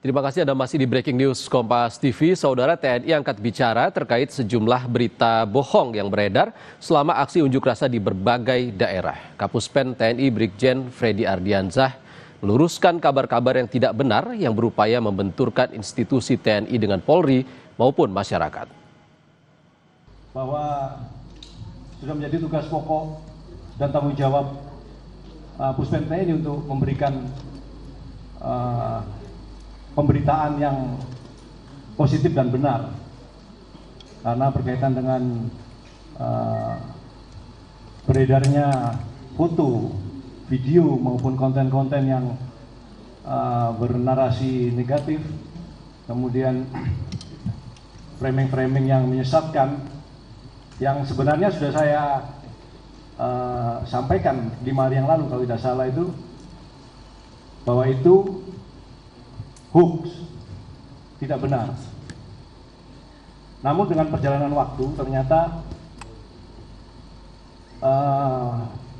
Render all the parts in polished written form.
Terima kasih Anda masih di Breaking News Kompas TV. Saudara, TNI angkat bicara terkait sejumlah berita bohong yang beredar selama aksi unjuk rasa di berbagai daerah. Kapuspen TNI Brigjen Freddy Ardiansyah meluruskan kabar-kabar yang tidak benar yang berupaya membenturkan institusi TNI dengan Polri maupun masyarakat. Bahwa sudah menjadi tugas pokok dan tanggung jawab Puspen TNI untuk memberikan pemberitaan yang positif dan benar, karena berkaitan dengan beredarnya foto, video maupun konten-konten yang bernarasi negatif, kemudian framing-framing yang menyesatkan, yang sebenarnya sudah saya sampaikan 5 hari yang lalu kalau tidak salah itu, bahwa itu hoax, tidak benar. Namun dengan perjalanan waktu ternyata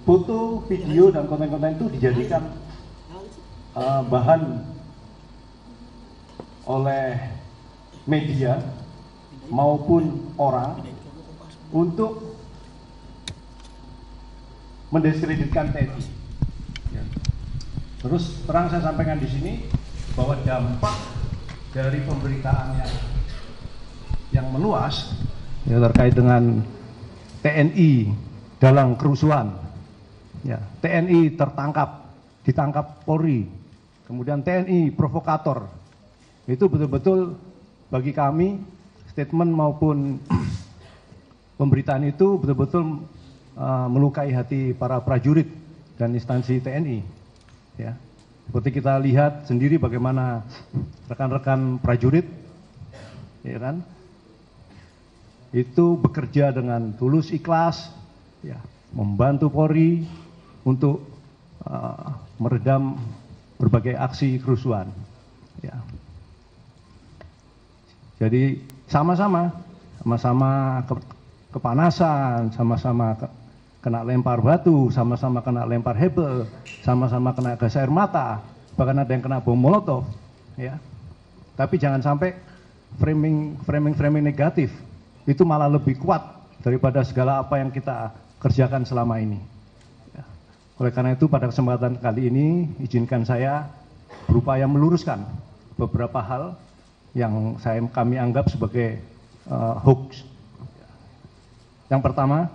foto, video, dan konten-konten itu dijadikan bahan oleh media maupun orang untuk mendiskreditkan TNI. Terus terang saya sampaikan di sini bahwa dampak dari pemberitaan yang meluas ya, terkait dengan TNI dalam kerusuhan, ya, TNI ditangkap Polri, kemudian TNI provokator, itu betul-betul bagi kami statement maupun pemberitaan itu betul-betul melukai hati para prajurit dan instansi TNI. Ya. Seperti kita lihat sendiri bagaimana rekan-rekan prajurit, ya kan, itu bekerja dengan tulus ikhlas, ya, membantu Polri untuk meredam berbagai aksi kerusuhan. Ya. Jadi sama-sama kepanasan, sama-sama kena lempar batu, sama-sama kena lempar hebel, sama-sama kena gas air mata, bahkan ada yang kena bom molotov, ya. Tapi jangan sampai framing negatif itu malah lebih kuat daripada segala apa yang kita kerjakan selama ini. Ya. Oleh karena itu pada kesempatan kali ini izinkan saya berupaya meluruskan beberapa hal yang kami anggap sebagai hoax. Yang pertama,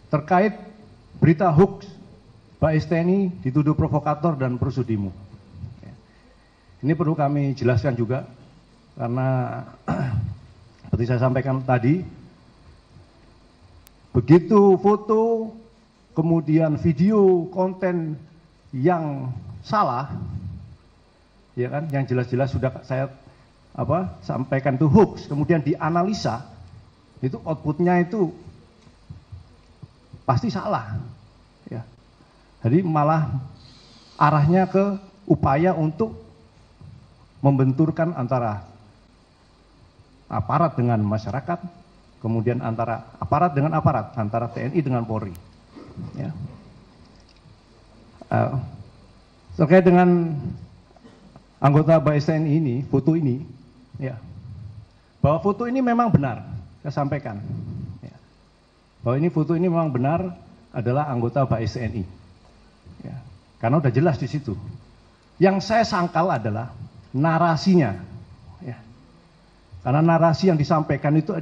terkait berita hoax Bais TNI dituduh provokator dan perusudimu. Ini perlu kami jelaskan juga, karena seperti saya sampaikan tadi, begitu foto, kemudian video, konten yang salah, ya kan, yang jelas-jelas sudah saya sampaikan itu hoax, kemudian dianalisa, itu outputnya itu pasti salah, ya. Jadi malah arahnya ke upaya untuk membenturkan antara aparat dengan masyarakat, kemudian antara aparat dengan aparat, antara TNI dengan Polri. Ya. Terkait dengan anggota Bais TNI ini, foto ini, ya, bahwa foto ini memang benar, saya sampaikan. Bahwa ini foto ini memang benar adalah anggota Bais TNI, ya, karena udah jelas di situ. Yang saya sangkal adalah narasinya, ya, karena narasi yang disampaikan itu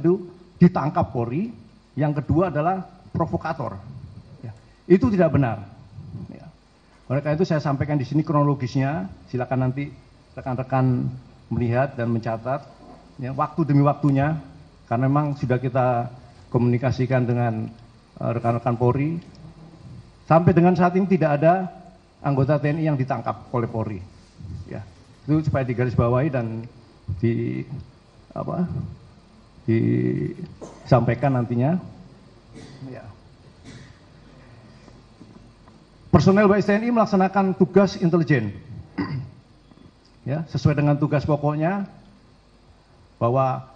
ditangkap Polri, yang kedua adalah provokator, ya. Itu tidak benar. Ya. Oleh karena itu saya sampaikan di sini kronologisnya, silakan nanti rekan-rekan melihat dan mencatat, ya, waktu demi waktunya, karena memang sudah kita komunikasikan dengan rekan-rekan Polri. Sampai dengan saat ini tidak ada anggota TNI yang ditangkap oleh Polri. Ya, itu supaya digarisbawahi dan disampaikan nantinya. Ya. Personel Bais TNI melaksanakan tugas intelijen, ya, sesuai dengan tugas pokoknya, bahwa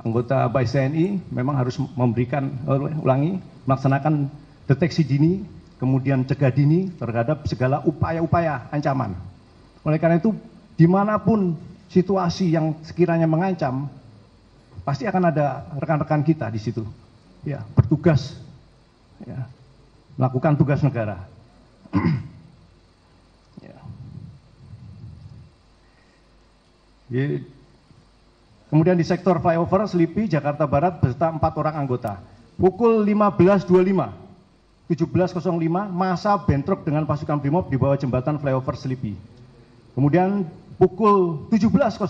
anggota Bais TNI memang harus melaksanakan deteksi dini kemudian cegah dini terhadap segala upaya-upaya ancaman. Oleh karena itu, dimanapun situasi yang sekiranya mengancam, pasti akan ada rekan-rekan kita di situ, ya, bertugas, ya, melakukan tugas negara. Ya. Kemudian di sektor flyover Selipi, Jakarta Barat beserta 4 orang anggota. Pukul 15.25, 17.05, massa bentrok dengan pasukan Brimob di bawah jembatan flyover Selipi. Kemudian pukul 17.05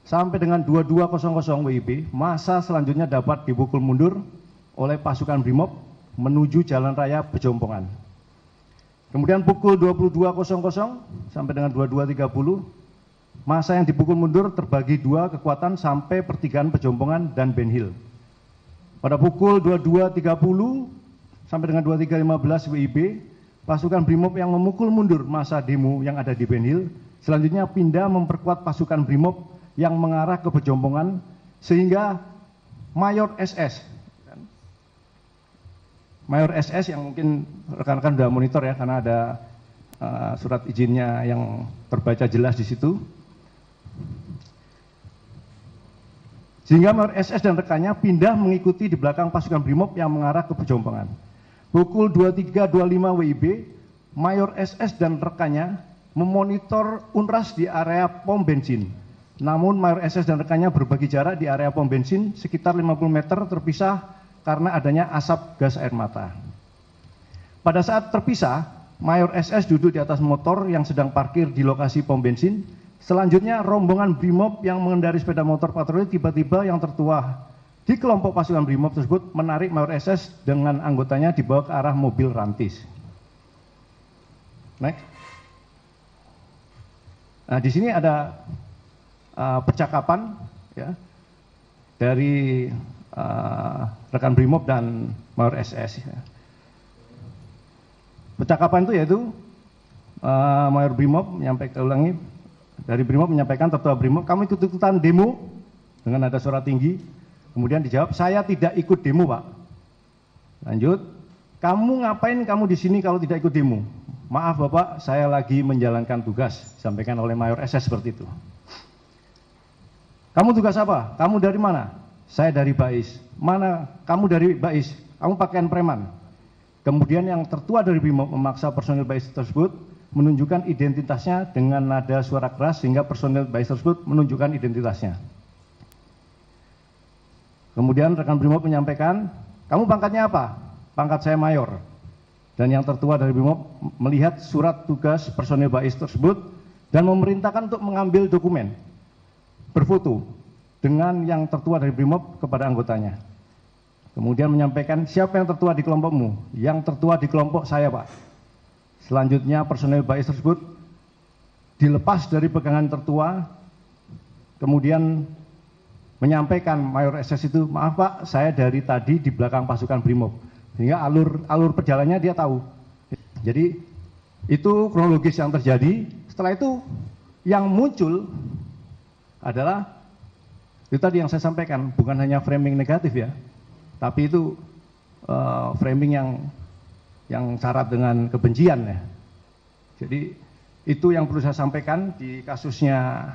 sampai dengan 22.00 WIB, massa selanjutnya dapat dipukul mundur oleh pasukan Brimob menuju Jalan Raya Pejompongan. Kemudian pukul 22.00 sampai dengan 22.30, massa yang dipukul mundur terbagi 2 kekuatan sampai pertigaan Pejompongan dan Ben Hill. Pada pukul 22.30 sampai dengan 23.15 WIB, pasukan Brimob yang memukul mundur massa demo yang ada di Ben Hill selanjutnya pindah memperkuat pasukan Brimob yang mengarah ke Pejompongan sehingga Mayor SS yang mungkin rekan-rekan sudah monitor ya, karena ada surat izinnya yang terbaca jelas di situ. Sehingga Mayor SS dan rekannya pindah mengikuti di belakang pasukan Brimob yang mengarah ke Pejompongan. Pukul 23.25 WIB, Mayor SS dan rekannya memonitor UNRAS di area pom bensin. Namun Mayor SS dan rekannya berbagi jarak di area pom bensin sekitar 50 meter terpisah karena adanya asap gas air mata. Pada saat terpisah, Mayor SS duduk di atas motor yang sedang parkir di lokasi pom bensin. Selanjutnya rombongan Brimob yang mengendari sepeda motor patroli tiba-tiba yang tertua di kelompok pasukan Brimob tersebut menarik Mayor SS dengan anggotanya dibawa ke arah mobil rantis. Next. Nah, di sini ada percakapan ya, dari rekan Brimob dan Mayor SS. Ya. Percakapan itu yaitu Mayor Brimob dari Brimob menyampaikan tertua Brimob, kamu ikut-ikutan demo dengan nada suara tinggi. Kemudian dijawab, saya tidak ikut demo, Pak. Lanjut, kamu ngapain kamu di sini kalau tidak ikut demo? Maaf Bapak, saya lagi menjalankan tugas, disampaikan oleh Mayor SS seperti itu. Kamu tugas apa? Kamu dari mana? Saya dari Bais. Mana? Kamu dari Bais. Kamu pakaian preman. Kemudian yang tertua dari Brimob memaksa personil Bais tersebut menunjukkan identitasnya dengan nada suara keras sehingga personil Bais tersebut menunjukkan identitasnya. Kemudian rekan Brimob menyampaikan, kamu pangkatnya apa? Pangkat saya Mayor. Dan yang tertua dari Brimob melihat surat tugas personil Bais tersebut dan memerintahkan untuk mengambil dokumen berfoto dengan yang tertua dari Brimob kepada anggotanya. Kemudian menyampaikan, siapa yang tertua di kelompokmu? Yang tertua di kelompok saya, Pak. Selanjutnya personil Bais tersebut dilepas dari pegangan tertua, kemudian menyampaikan Mayor SS itu, maaf Pak, saya dari tadi di belakang pasukan Brimob. Sehingga alur perjalanannya dia tahu. Jadi itu kronologis yang terjadi. Setelah itu yang muncul adalah itu tadi yang saya sampaikan, bukan hanya framing negatif ya, tapi itu framing yang syarat dengan kebencian ya. Jadi itu yang perlu saya sampaikan di kasusnya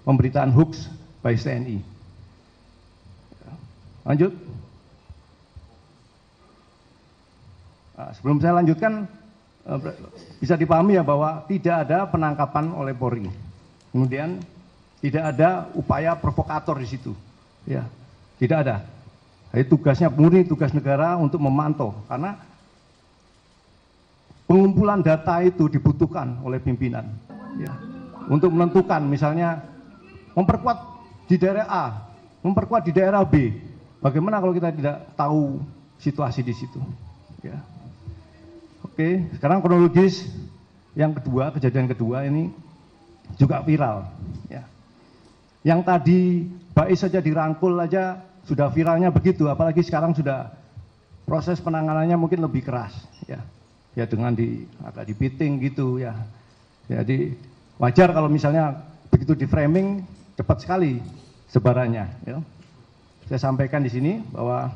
pemberitaan hoax Bais TNI. Lanjut. Sebelum saya lanjutkan, bisa dipahami ya bahwa tidak ada penangkapan oleh Polri. Kemudian tidak ada upaya provokator di situ. Ya, tidak ada. Jadi tugasnya murni tugas negara untuk memantau, karena pengumpulan data itu dibutuhkan oleh pimpinan. Ya, untuk menentukan misalnya memperkuat di daerah A, memperkuat di daerah B. Bagaimana kalau kita tidak tahu situasi di situ? Ya. Oke, sekarang kronologis yang kedua, kejadian kedua ini juga viral. Ya. Yang tadi Bais saja dirangkul aja sudah viralnya begitu, apalagi sekarang sudah proses penanganannya mungkin lebih keras. Ya, ya dengan agak dipiting gitu ya. Jadi wajar kalau misalnya begitu di framing cepat sekali sebarannya. Ya. Saya sampaikan di sini bahwa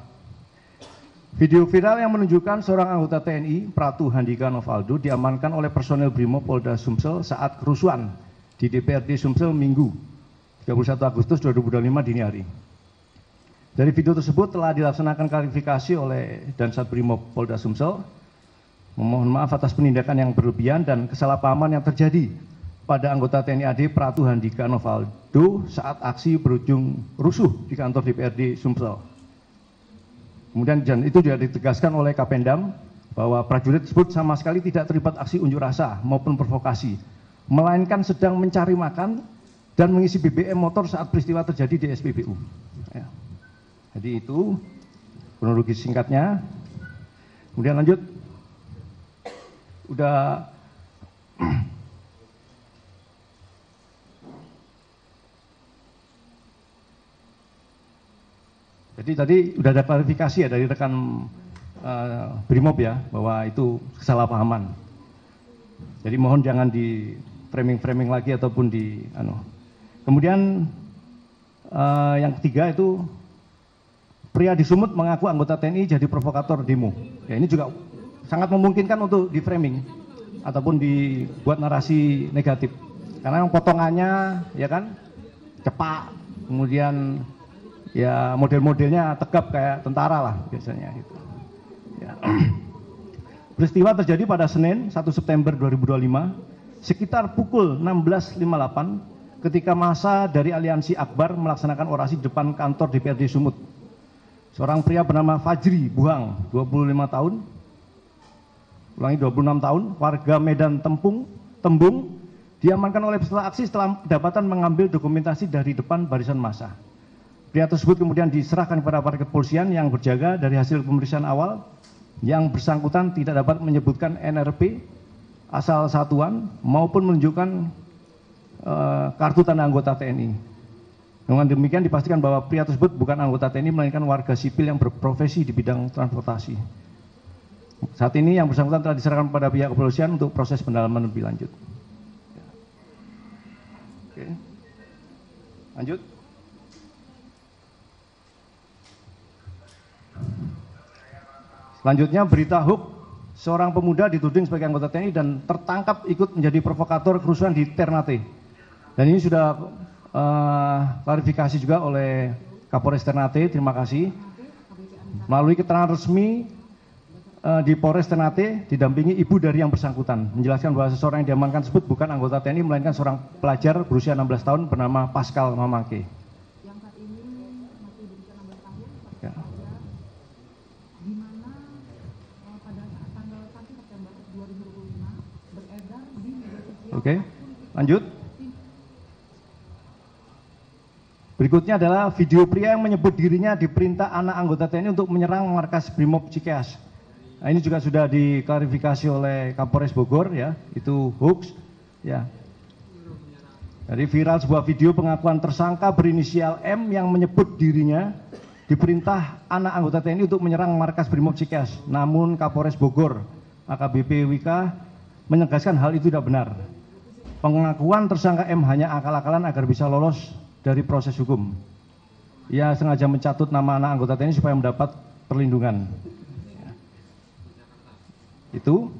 Video viral yang menunjukkan seorang anggota TNI, Pratu Handika Novaldo, diamankan oleh personel Brimob Polda Sumsel saat kerusuhan di DPRD Sumsel Minggu 31 Agustus 2025 dini hari. Dari video tersebut telah dilaksanakan klarifikasi oleh Dansat Brimob Polda Sumsel. Memohon maaf atas penindakan yang berlebihan dan kesalahpahaman yang terjadi pada anggota TNI AD Pratu Handika Novaldo saat aksi berujung rusuh di kantor DPRD Sumsel. Kemudian itu juga ditegaskan oleh Kapendam bahwa prajurit tersebut sama sekali tidak terlibat aksi unjuk rasa maupun provokasi, melainkan sedang mencari makan dan mengisi BBM motor saat peristiwa terjadi di SPBU. Ya. Jadi itu kronologi singkatnya. Kemudian lanjut. Udah Jadi tadi sudah ada klarifikasi ya dari rekan Brimob ya bahwa itu kesalahpahaman. Jadi mohon jangan di framing lagi ataupun di Kemudian yang ketiga itu pria di Sumut mengaku anggota TNI jadi provokator demo. Ya ini juga sangat memungkinkan untuk di framing ataupun dibuat narasi negatif. Karena yang potongannya ya kan cepak, kemudian ya model-modelnya tegap kayak tentara lah biasanya gitu. Ya. Peristiwa terjadi pada Senin 1 September 2025 sekitar pukul 16.58 ketika massa dari Aliansi Akbar melaksanakan orasi di depan kantor DPRD Sumut. Seorang pria bernama Fajri Buhang, 25 tahun, 26 tahun, warga Medan Tembung, diamankan oleh peserta aksi setelah kedapatan mengambil dokumentasi dari depan barisan massa. Pria tersebut kemudian diserahkan kepada aparat kepolisian yang berjaga. Dari hasil pemeriksaan awal, yang bersangkutan tidak dapat menyebutkan NRP, asal satuan, maupun menunjukkan kartu tanda anggota TNI. Dengan demikian dipastikan bahwa pria tersebut bukan anggota TNI, melainkan warga sipil yang berprofesi di bidang transportasi. Saat ini yang bersangkutan telah diserahkan kepada pihak kepolisian untuk proses pendalaman lebih lanjut. Oke. Lanjut. Selanjutnya berita hoax, seorang pemuda dituding sebagai anggota TNI dan tertangkap ikut menjadi provokator kerusuhan di Ternate. Dan ini sudah klarifikasi juga oleh Kapolres Ternate, terima kasih. Melalui keterangan resmi di Polres Ternate didampingi ibu dari yang bersangkutan, menjelaskan bahwa seseorang yang diamankan tersebut bukan anggota TNI, melainkan seorang pelajar berusia 16 tahun bernama Pascal Mamake. Ya. Oke, lanjut. Berikutnya adalah video pria yang menyebut dirinya diperintah anak anggota TNI untuk menyerang markas Brimob Cikeas. Nah, ini juga sudah diklarifikasi oleh Kapolres Bogor ya, itu hoax ya. Jadi viral sebuah video pengakuan tersangka berinisial M yang menyebut dirinya diperintah anak anggota TNI untuk menyerang markas Brimob Cikeas. Namun Kapolres Bogor AKBP Wika menegaskan hal itu tidak benar. Pengakuan tersangka M hanya akal-akalan agar bisa lolos dari proses hukum. Ia sengaja mencatut nama anak anggota TNI supaya mendapat perlindungan. Itu.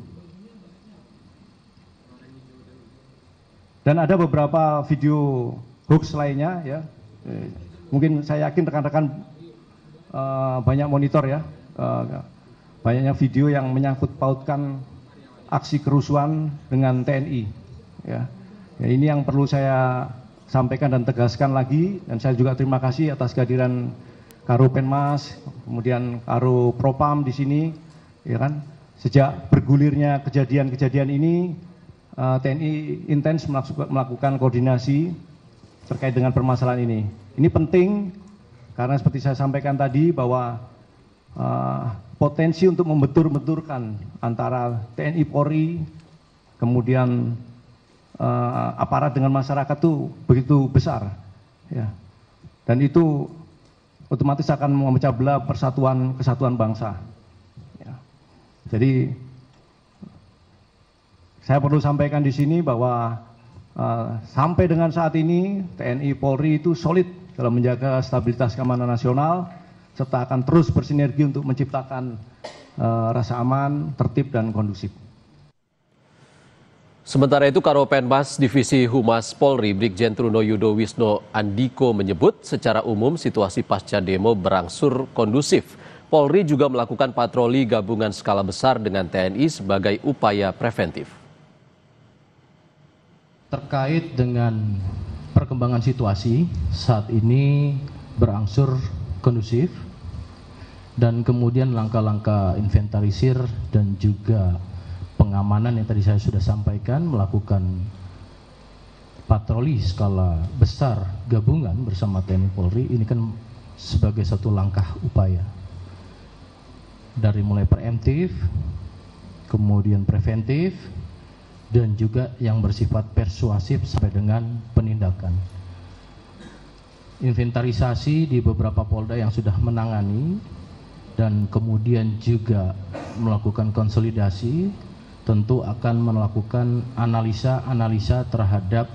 Dan ada beberapa video hoax lainnya ya. Mungkin saya yakin rekan-rekan banyak monitor ya. Banyaknya video yang menyangkut pautkan aksi kerusuhan dengan TNI ya. Ya, ini yang perlu saya sampaikan dan tegaskan lagi, dan saya juga terima kasih atas kehadiran Karo Penmas, kemudian Karo Propam di sini ya kan. Sejak bergulirnya kejadian-kejadian ini, TNI intens melakukan koordinasi terkait dengan permasalahan ini. Ini penting karena seperti saya sampaikan tadi bahwa potensi untuk membentur-benturkan antara TNI Polri, kemudian aparat dengan masyarakat itu begitu besar, ya. Dan itu otomatis akan memecah belah kesatuan bangsa. Jadi saya perlu sampaikan di sini bahwa sampai dengan saat ini TNI Polri itu solid dalam menjaga stabilitas keamanan nasional, serta akan terus bersinergi untuk menciptakan rasa aman, tertib, dan kondusif. Sementara itu, Karopenmas Divisi Humas Polri Brigjen Truno Yudo Wisno Andiko menyebut secara umum situasi pasca demo berangsur kondusif. Polri juga melakukan patroli gabungan skala besar dengan TNI sebagai upaya preventif. Terkait dengan perkembangan situasi saat ini berangsur kondusif dan kemudian langkah-langkah inventarisir dan juga pengamanan yang tadi saya sudah sampaikan, melakukan patroli skala besar gabungan bersama TNI Polri, ini kan sebagai satu langkah upaya dari mulai preemptif, kemudian preventif, dan juga yang bersifat persuasif sampai dengan penindakan. Inventarisasi di beberapa Polda yang sudah menangani dan kemudian juga melakukan konsolidasi, tentu akan melakukan analisa terhadap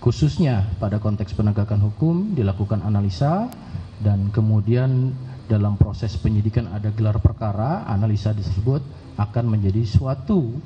khususnya pada konteks penegakan hukum, dilakukan analisa dan kemudian dalam proses penyidikan ada gelar perkara, analisa tersebut akan menjadi suatu